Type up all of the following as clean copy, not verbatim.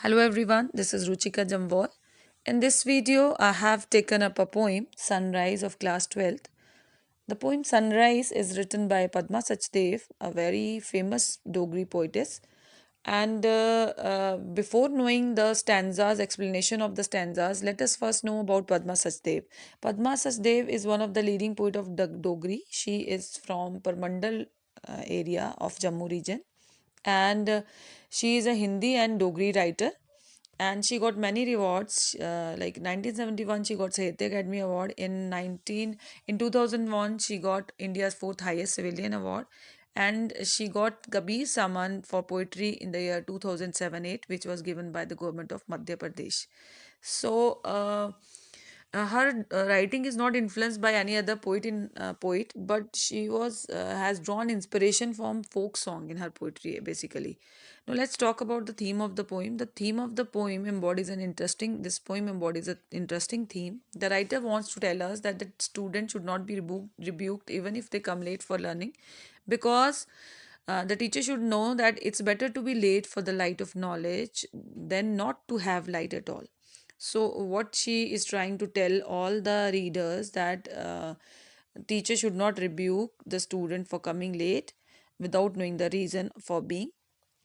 Hello everyone, this is Ruchika Jamwal. In this video, I have taken up a poem, Sunrise of Class 12th. The poem Sunrise is written by Padma Sachdev, a very famous Dogri poetess. And before knowing the stanzas, explanation of the stanzas, let us first know about Padma Sachdev. Padma Sachdev is one of the leading poet of Dogri. She is from Parmandal area of Jammu region, and she is a Hindi and Dogri writer, and she got many rewards. Like 1971 she got Sahitya Academy Award. In 2001 she got India's fourth highest civilian award, and she got Kabir Saman for poetry in the year 2007-8, which was given by the government of Madhya Pradesh. So her writing is not influenced by any other poet, but she was has drawn inspiration from folk song in her poetry basically. Now let's talk about the theme of the poem. The theme of the poem embodies an interesting. This poem embodies an interesting theme. The writer wants to tell us that the student should not be rebuked even if they come late for learning, because the teacher should know that it's better to be late for the light of knowledge than not to have light at all. So what she is trying to tell all the readers that teacher should not rebuke the student for coming late without knowing the reason for being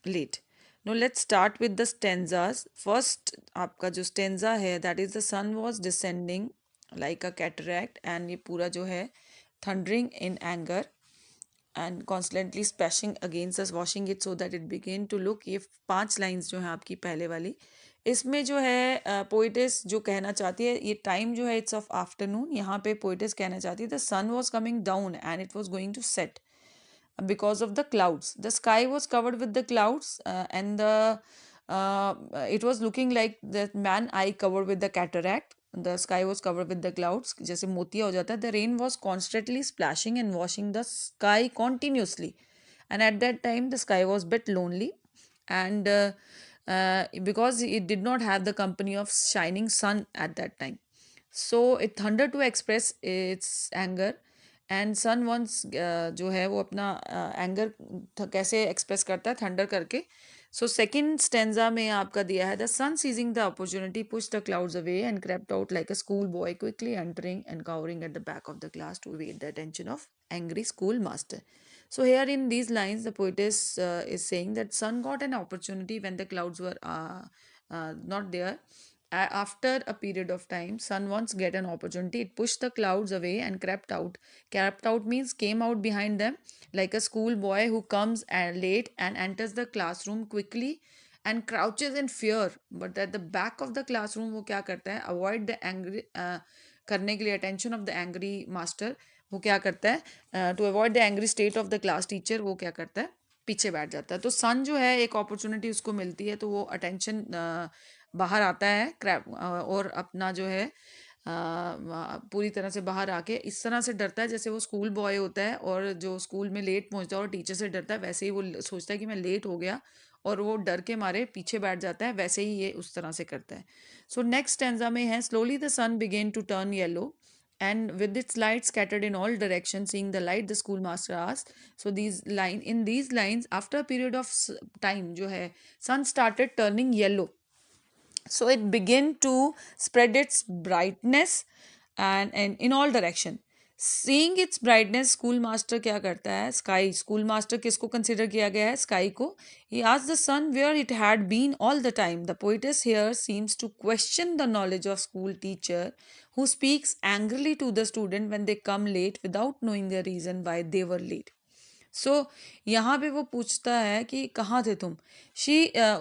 late. Now let's start with the stanzas. First आपका जो stanza है, that is the sun was descending like a cataract, and ये पूरा जो है thundering in anger and constantly splashing against us, washing it so that it began to look. ये 5 lines जो हैं आपकी पहले वाली, इसमें जो है पोइटेस जो कहना चाहती है, ये टाइम जो है इट्स ऑफ आफ्टरनून. यहाँ पे पोइटेस कहना चाहती है the sun was coming down and it was going to set because of the clouds. The sky was covered with the clouds, and it was looking like that man eye covered with the cataract. The sky was covered with the clouds, जैसे मोतिया हो जाता है. The rain was constantly splashing and washing the sky continuously, and at that time the sky was bit lonely, and because it did not have the company of shining sun at that time, so it thundered to express its anger. And sun once जो है वो अपना anger कैसे express करता है, thunder करके. So second stanza में आपका दिया है the sun seizing the opportunity push the clouds away and crept out like a school boy quickly entering and covering at the back of the class to evade the attention of angry schoolmaster. So here in these lines the poetess is saying that sun got an opportunity when the clouds were not there. After a period of time, sun once get an opportunity, it pushed the clouds away and crept out. Crept out means came out behind them, like a schoolboy who comes late and enters the classroom quickly and crouches in fear. But at the back of the classroom वो क्या करता है, avoid the angry करने के लिए attention of the angry master, वो क्या करता है, to avoid the angry state of the class teacher, वो क्या करता है, पीछे बैठ जाता है. तो सन जो है एक अपॉर्चुनिटी उसको मिलती है, तो वो अटेंशन बाहर आता है और अपना जो है पूरी तरह से बाहर आके इस तरह से डरता है जैसे वो स्कूल बॉय होता है और जो स्कूल में लेट पहुंचता है और टीचर से डरता है, वैसे ही वो सोचता है कि मैं लेट हो गया और वो डर के मारे पीछे बैठ जाता है, वैसे ही ये उस तरह से करता है. सो नेक्स्ट स्टैंजा में है slowly the sun began to turn yellow and with its light scattered in all directions, seeing the light, the schoolmaster asked. So in these lines, after a period of time जो है sun started turning yellow. So it began to spread its brightness and in all direction. Seeing its brightness, schoolmaster क्या करता है, sky, schoolmaster किसको consider किया गया है, sky को. He asked the sun where it had been all the time. The poetess here seems to question the knowledge of school teacher who speaks angrily to the student when they come late without knowing the reason why they were late. सो यहाँ पे वो पूछता है कि कहाँ थे तुम.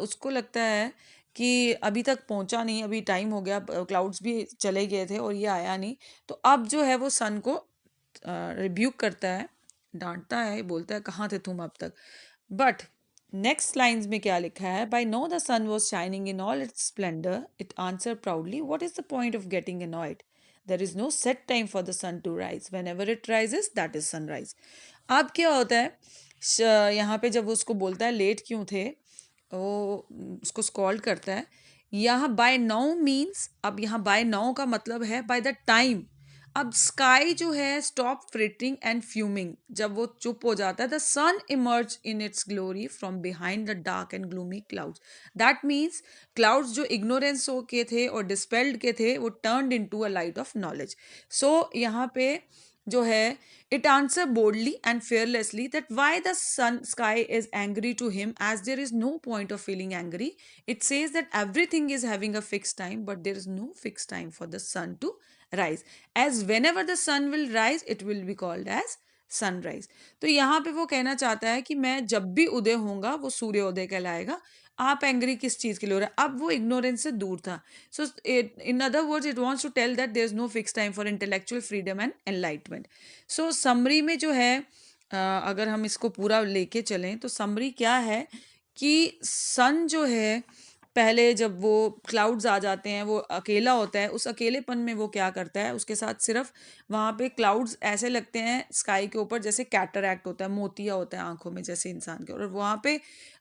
उसको लगता है कि अभी तक पहुँचा नहीं, अभी टाइम हो गया, क्लाउड्स भी चले गए थे और ये आया नहीं. तो अब जो है वो सन को रिब्यूक करता है, डांटता है, बोलता है कहाँ थे तुम अब तक. बट नेक्स्ट लाइन्स में क्या लिखा है, by noon the sun was shining in all its splendour, it answer proudly, what is the point of getting annoyed, there is no set time for the sun to rise, whenever it rises that is sunrise. अब क्या होता है, यहाँ पे जब उसको बोलता है लेट क्यों थे, वो उसको स्कॉल्ड करता है. यहाँ बाय नाउ मीन्स, अब यहाँ बाय नाउ का मतलब है बाय द टाइम. अब स्काई जो है स्टॉप फ्रिटिंग एंड फ्यूमिंग, जब वो चुप हो जाता है, the sun emerge in its glory from behind the dark and gloomy clouds. That means clouds जो इग्नोरेंस हो के थे और डिस्पेल्ड के थे, वो turned into a light of knowledge. So यहाँ पे जो है, it answer boldly and fearlessly that why the sun sky is angry to him, as there is no point of feeling angry. It says that everything is having a fixed time, but there is no fixed time for the sun to rise, as whenever the sun will rise it will be called as sunrise. तो यहाँ पे वो कहना चाहता है कि मैं जब भी उदय होऊंगा वो सूर्योदय कहलाएगा। आप एंग्री किस चीज के लिए हो रहा है? अब वो इग्नोरेंस से दूर था। So in other words it wants to tell that there is no fix time for intellectual freedom and enlightenment. So summary में जो है, अगर हम इसको पूरा लेके चलें तो समरी क्या है कि सन जो है, पहले जब वो क्लाउड्स आ जाते हैं, वो अकेला होता है, उस अकेलेपन में वो क्या करता है, उसके साथ सिर्फ वहाँ पे क्लाउड्स ऐसे लगते हैं स्काई के ऊपर जैसे कैटरैक्ट होता है, मोतिया होता है आंखों में जैसे इंसान के, और वहाँ पे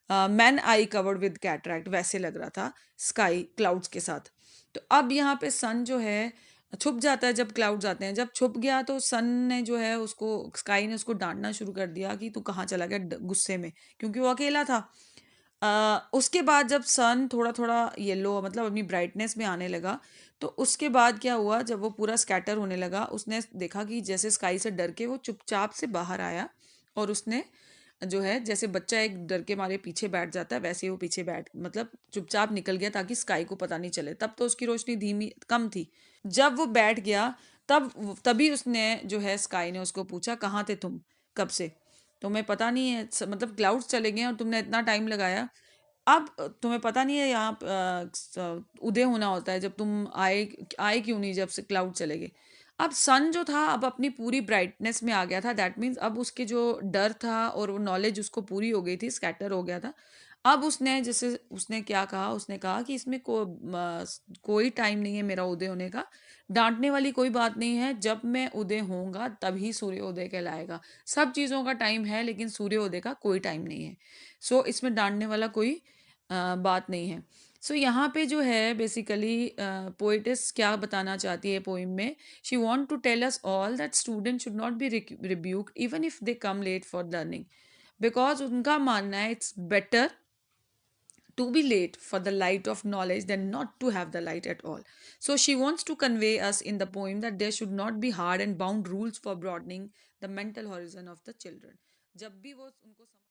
man I covered with cataract वैसे लग रहा था स्काई क्लाउड्स के साथ। तो अब यहाँ पे सन जो है छुप जाता है जब क्लाउड्स आते हैं। जब छुप गया तो सन ने जो है उसको, स्काई ने उसको डांटना शुरू कर दिया कि तू कहाँ चला गया, गुस्से में, क्योंकि वो अकेला था। उसके बाद जब सन थोड़ा थोड़ा येलो मतलब अपनी ब्राइटनेस में आने लगा, तो उसके बाद क्या हुआ, जब वो पूरा स्कैटर होने लगा, उसने देखा कि जैसे स्काई से डर के वो चुपचाप से बाहर आया, और उसने जो है जैसे बच्चा एक डर के मारे पीछे बैठ जाता है, वैसे ही वो पीछे बैठ मतलब चुपचाप निकल गया ताकि स्काई को पता नहीं चले। तब तो उसकी रोशनी धीमी कम थी। जब वो बैठ गया, तभी उसने जो है, स्काई ने उसको पूछा कहाँ थे तुम कब से, तुम्हें पता नहीं है मतलब क्लाउड्स चले गए और तुमने इतना टाइम लगाया, अब तुम्हें पता नहीं है यहाँ उदय होना होता है, जब तुम आए आए क्यों नहीं जब से क्लाउड चले गए। अब सन जो था अब अपनी पूरी ब्राइटनेस में आ गया था। दैट मीन्स अब उसके जो डर था और वो नॉलेज उसको पूरी हो गई थी, स्कैटर हो गया था। अब उसने जैसे उसने क्या कहा, उसने कहा कि इसमें कोई टाइम नहीं है मेरा उदय होने का, डांटने वाली कोई बात नहीं है, जब मैं उदय होऊंगा तभी सूर्योदय कहलाएगा। सब चीज़ों का टाइम है लेकिन सूर्योदय का कोई टाइम नहीं है। सो इसमें डांटने वाला कोई बात नहीं है। सो यहाँ पे जो है बेसिकली पोइटिस क्या बताना चाहती है पोइम में, she want to tell us all that student should not be rebuked even if they come late for learning, because उनका मानना है it's better to be late for the light of knowledge than not to have the light at all. So she wants to convey us in the poem that there should not be hard and bound rules for broadening the mental horizon of the children. जब भी वो उनको